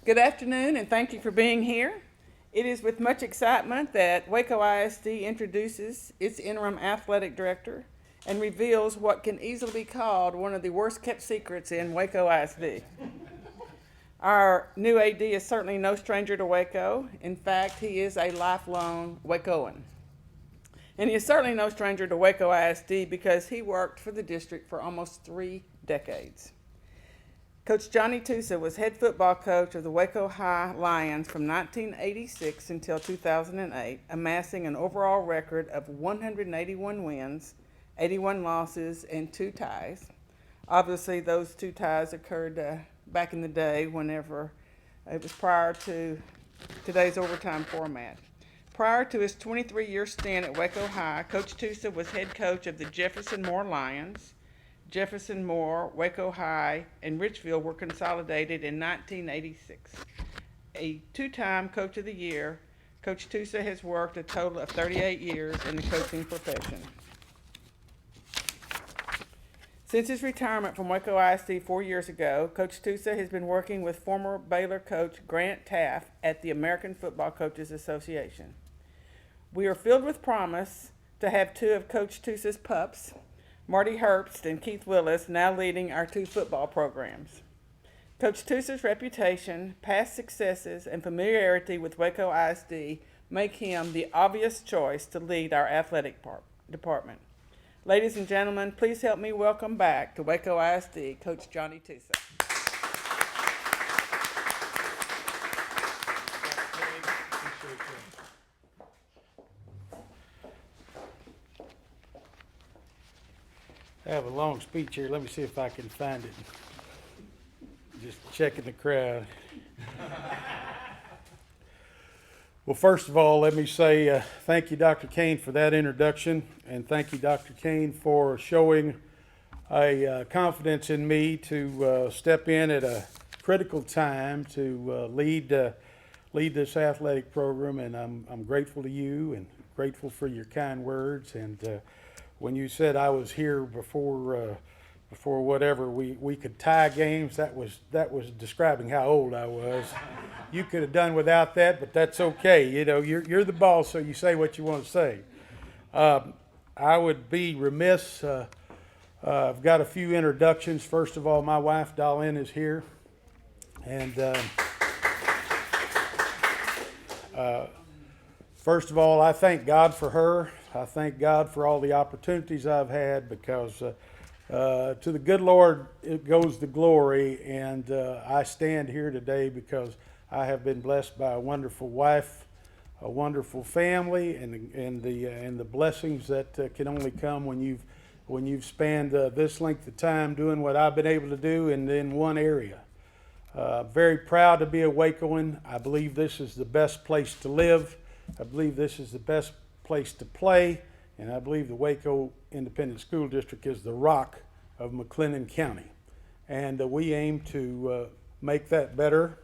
Good afternoon, and thank you for being here. It is with much excitement that Waco ISD introduces its interim athletic director and reveals what can easily be called one of the worst kept secrets in Waco ISD. Our new AD is certainly no stranger to Waco. In fact, he is a lifelong Wacoan. And he is certainly no stranger to Waco ISD because he worked for the district for almost 3 decades. Coach Johnny Tusa was head football coach of the Waco High Lions from 1986 until 2008, amassing an overall record of 181 wins, 81 losses, and 2 ties. Obviously, those 2 ties occurred back in the day whenever it was prior to today's overtime format. Prior to his 23-year stint at Waco High, Coach Tusa was head coach of the Jefferson Moore Lions. Jefferson Moore, Waco High, and Richfield were consolidated in 1986. A 2-time Coach of the Year, Coach Tusa has worked a total of 38 years in the coaching profession. Since his retirement from Waco ISD 4 years ago, Coach Tusa has been working with former Baylor coach Grant Taft at the American Football Coaches Association. We are filled with promise to have 2 of Coach Tusa's pups, Marty Herbst and Keith Willis, now leading our 2 football programs. Coach Tusa's reputation, past successes, and familiarity with Waco ISD make him the obvious choice to lead our athletic department. Ladies and gentlemen, please help me welcome back to Waco ISD, Coach Johnny Tusa. I have a long speech here. Let me see if I can find it. Just checking the crowd. Well, first of all, let me say thank you, Dr. Kane, for that introduction, and thank you, Dr. Kane, for showing a confidence in me to step in at a critical time to lead this athletic program, and I'm grateful to you and grateful for your kind words. And when you said I was here before whatever we could tie games, that was describing how old I was. You could have done without that, but that's okay. You know, you're the boss, so you say what you want to say. I would be remiss. I've got a few introductions. First of all, my wife Darlene is here, and first of all, I thank God for her. I thank God for all the opportunities I've had, because to the good Lord it goes the glory, and I stand here today because I have been blessed by a wonderful wife, a wonderful family, and the blessings that can only come when you've spanned this length of time doing what I've been able to do in one area. Very proud to be a Wacoan. I believe this is the best place to live. I believe this is the best place to play, and I believe the Waco Independent School District is the rock of McLennan County, and we aim to make that better,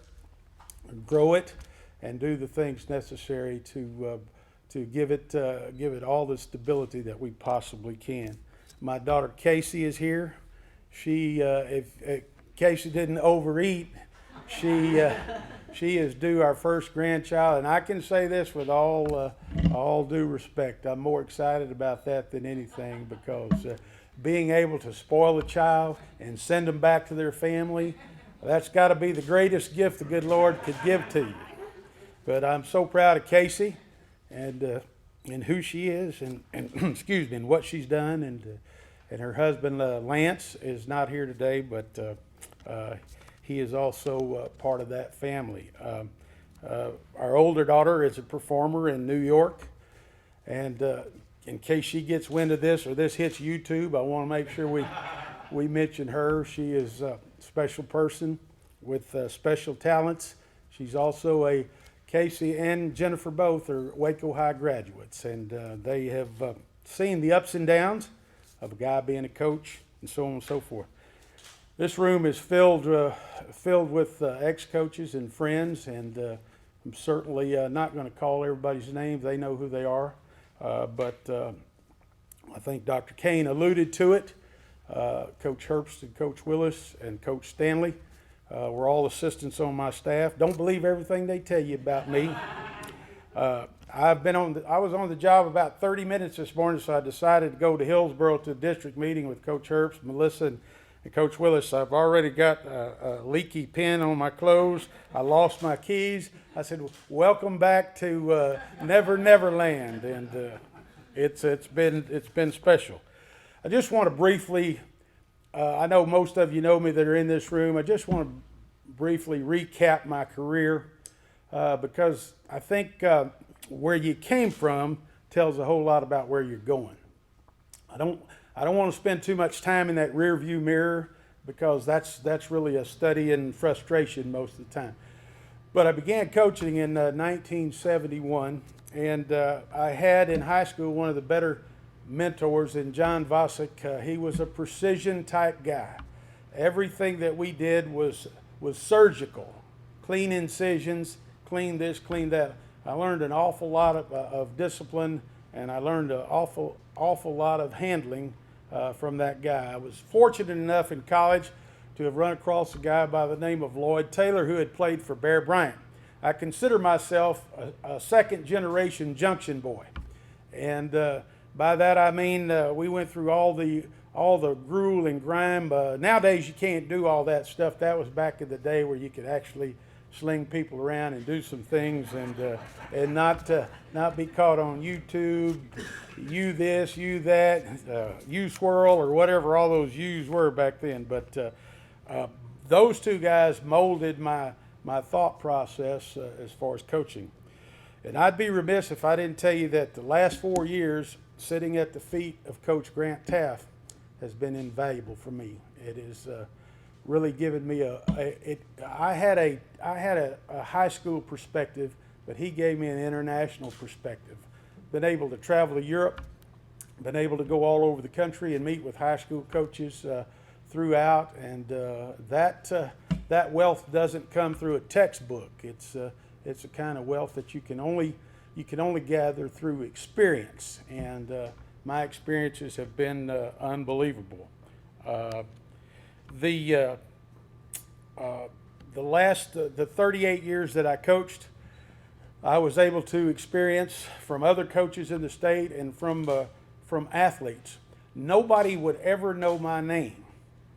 grow it, and do the things necessary to give it all the stability that we possibly can. My daughter Casey is here. She, if Casey didn't overeat, she is due our first grandchild, and I can say this with all due respect. I'm more excited about that than anything, because being able to spoil a child and send them back to their family, that's got to be the greatest gift the good Lord could give to you. But I'm so proud of Casey and who she is, and excuse me, and what she's done, and her husband Lance is not here today, but he is also part of that family. Our older daughter is a performer in New York, and in case she gets wind of this or this hits YouTube, I want to make sure we mention her. She is a special person with special talents. She's also Casey and Jennifer both are Waco High graduates, and they have seen the ups and downs of a guy being a coach, and so on and so forth. This room is filled with ex-coaches and friends, and I'm certainly not going to call everybody's names. They know who they are, but I think Dr. Kane alluded to it. Coach Herbst and Coach Willis and Coach Stanley We're all assistants on my staff. Don't believe everything they tell you about me. I was on the job about 30 minutes this morning, so I decided to go to Hillsboro to a district meeting with Coach Herbst, Melissa, and Coach Willis. I've already got a leaky pen on my clothes. I lost my keys. I said, "Welcome back to Never Never Land," and it's been special. I just want to briefly. I know most of you know me that are in this room. I just want to briefly recap my career because I think where you came from tells a whole lot about where you're going. I don't want to spend too much time in that rear view mirror because that's really a study in frustration most of the time. But I began coaching in 1971, and I had in high school one of the better mentors in John Vosick. He was a precision type guy. Everything that we did was surgical, clean incisions, clean this, clean that. I learned an awful lot of discipline, and I learned an awful lot of handling from that guy. I was fortunate enough in college to have run across a guy by the name of Lloyd Taylor who had played for Bear Bryant. I consider myself a second generation Junction boy, and by that I mean we went through all the gruel and grime. Nowadays you can't do all that stuff. That was back in the day where you could actually sling people around and do some things and not be caught on YouTube, you this, you that, you swirl or whatever all those yous were back then. But those two guys molded my thought process as far as coaching. And I'd be remiss if I didn't tell you that the last 4 years sitting at the feet of Coach Grant Taft has been invaluable for me. It is really given me I had a high school perspective, but he gave me an international perspective. Been able to travel to Europe, been able to go all over the country and meet with high school coaches throughout, and that wealth doesn't come through a textbook. It's a kind of wealth that you can only gather through experience, and my experiences have been unbelievable. The 38 years that I coached, I was able to experience from other coaches in the state and from athletes. Nobody would ever know my name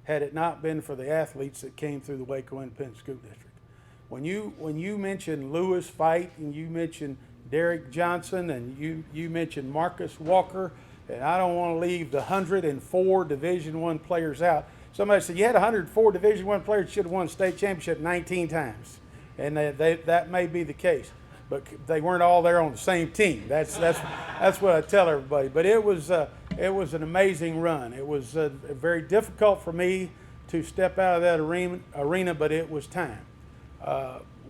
had it not been for the athletes that came through the Waco Independent School District. When you mention Lewis Fight and you mention Derek Johnson and you mention Marcus Walker, and I don't want to leave the 104 Division I players out. Somebody said, you had 104 Division I players, should have won state championship 19 times. And that may be the case. But they weren't all there on the same team. That's what I tell everybody. But it was an amazing run. It was very difficult for me to step out of that arena, but it was time.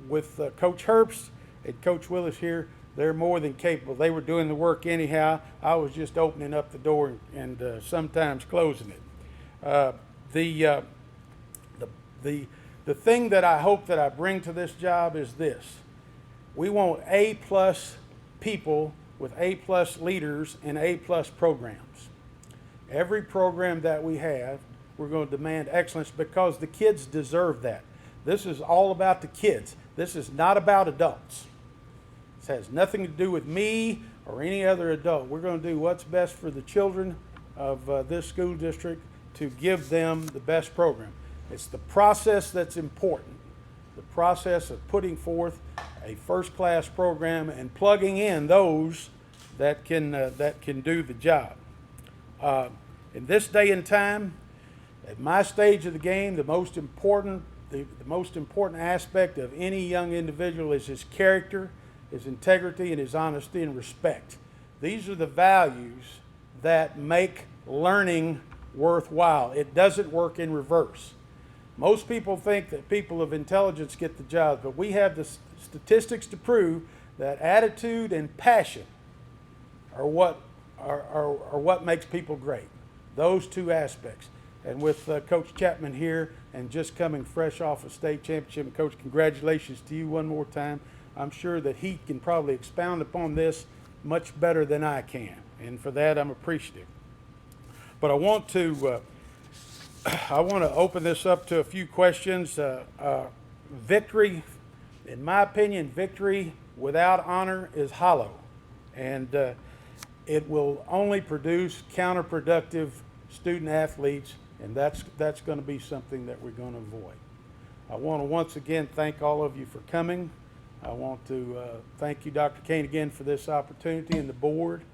With Coach Herbst and Coach Willis here, they're more than capable. They were doing the work anyhow. I was just opening up the door and sometimes closing it. The thing that I hope that I bring to this job is this. We want A-plus people with A-plus leaders and A-plus programs. Every program that we have, we're going to demand excellence because the kids deserve that. This is all about the kids. This is not about adults. This has nothing to do with me or any other adult. We're going to do what's best for the children of this school district to give them the best program. It's the process that's important. The process of putting forth a first-class program and plugging in those that can do the job. In this day and time, at my stage of the game, the most important aspect of any young individual is his character, his integrity, and his honesty and respect. These are the values that make learning worthwhile. It doesn't work in reverse. Most people think that people of intelligence get the job, but we have the statistics to prove that attitude and passion are what makes people great. Those two aspects. And with Coach Chapman here and just coming fresh off a state championship, Coach, congratulations to you one more time. I'm sure that he can probably expound upon this much better than I can. And for that, I'm appreciative. But I want to I want to open this up to a few questions. Victory, in my opinion, victory without honor is hollow, and it will only produce counterproductive student athletes, and that's going to be something that we're going to avoid. I want to once again thank all of you for coming. I want to thank you, Dr. Kane, again for this opportunity, and the board.